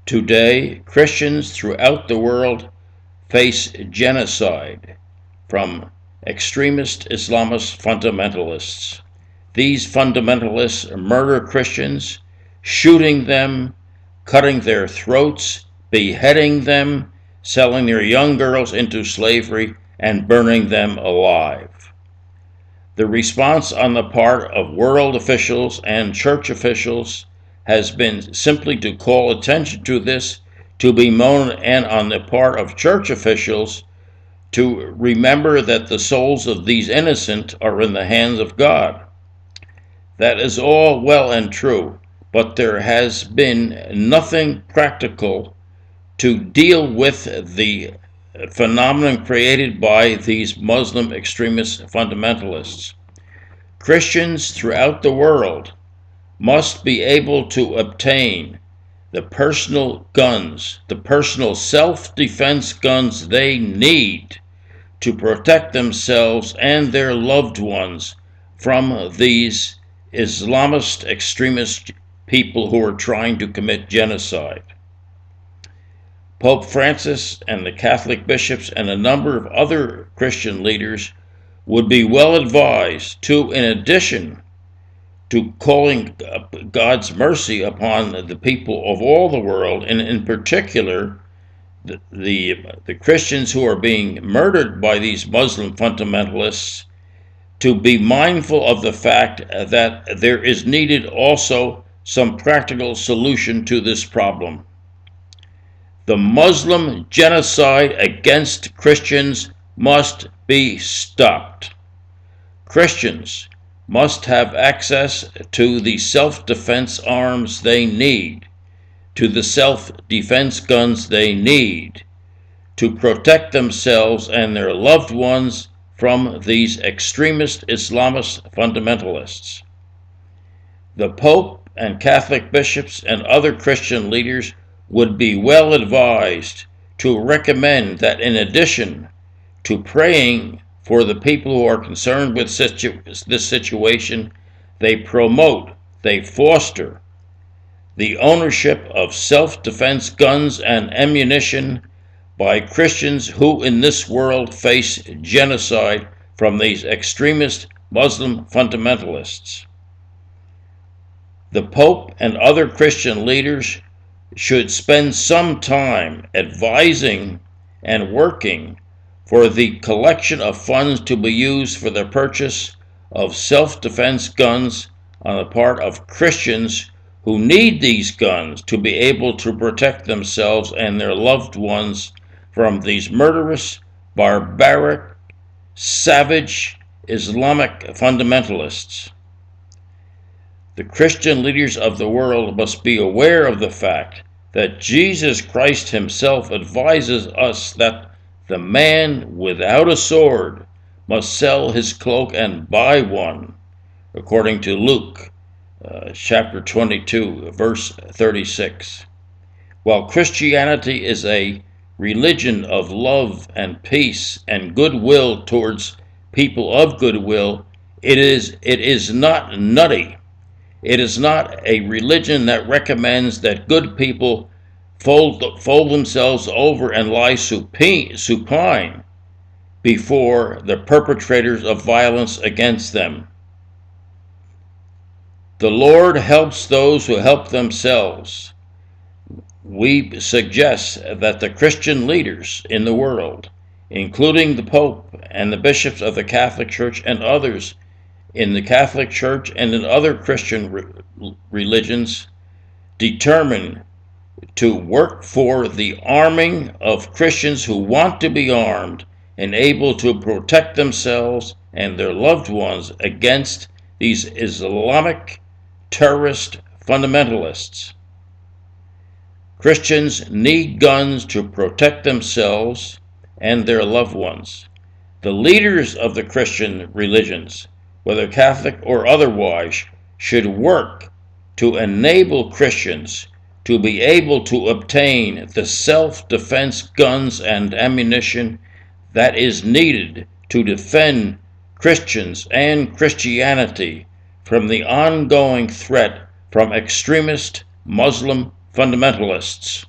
Today, Christians throughout the world face genocide from extremist Islamist fundamentalists. These fundamentalists murder Christians, shooting them, cutting their throats, beheading them, selling their young girls into slavery, and burning them alive. The response on the part of world officials and church officials has been simply to call attention to this, to bemoan, and on the part of church officials to remember that the souls of these innocent are in the hands of God. That is all well and true, but there has been nothing practical to deal with the phenomenon created by these Muslim extremist fundamentalists. Christians throughout the world must be able to obtain the personal guns, the personal self-defense guns they need to protect themselves and their loved ones from these Islamist extremist people who are trying to commit genocide. Pope Francis and the Catholic bishops and a number of other Christian leaders would be well advised to, in addition to calling God's mercy upon the people of all the world, and in particular the Christians who are being murdered by these Muslim fundamentalists, to be mindful of the fact that there is needed also some practical solution to this problem. The Muslim genocide against Christians must be stopped. Christians must have access to the self-defense arms they need, to the self-defense guns they need, to protect themselves and their loved ones from these extremist Islamist fundamentalists. The Pope and Catholic bishops and other Christian leaders would be well advised to recommend that in addition to praying for the people who are concerned with this situation, they promote, they foster the ownership of self-defense guns and ammunition by Christians who in this world face genocide from these extremist Muslim fundamentalists. The Pope and other Christian leaders should spend some time advising and working for the collection of funds to be used for the purchase of self-defense guns on the part of Christians who need these guns to be able to protect themselves and their loved ones from these murderous, barbaric, savage Islamic fundamentalists. The Christian leaders of the world must be aware of the fact that Jesus Christ himself advises us that the man without a sword must sell his cloak and buy one, according to Luke chapter 22, verse 36. While Christianity is a religion of love and peace and goodwill towards people of goodwill, it is not nutty. It is not a religion that recommends that good people fold themselves over and lie supine before the perpetrators of violence against them. The Lord helps those who help themselves. We suggest that the Christian leaders in the world, including the Pope and the bishops of the Catholic Church and others in the Catholic Church and in other Christian religions, determine to work for the arming of Christians who want to be armed and able to protect themselves and their loved ones against these Islamic terrorist fundamentalists. Christians need guns to protect themselves and their loved ones. The leaders of the Christian religions, whether Catholic or otherwise, should work to enable Christians to be able to obtain the self-defense guns and ammunition that is needed to defend Christians and Christianity from the ongoing threat from extremist Muslim fundamentalists.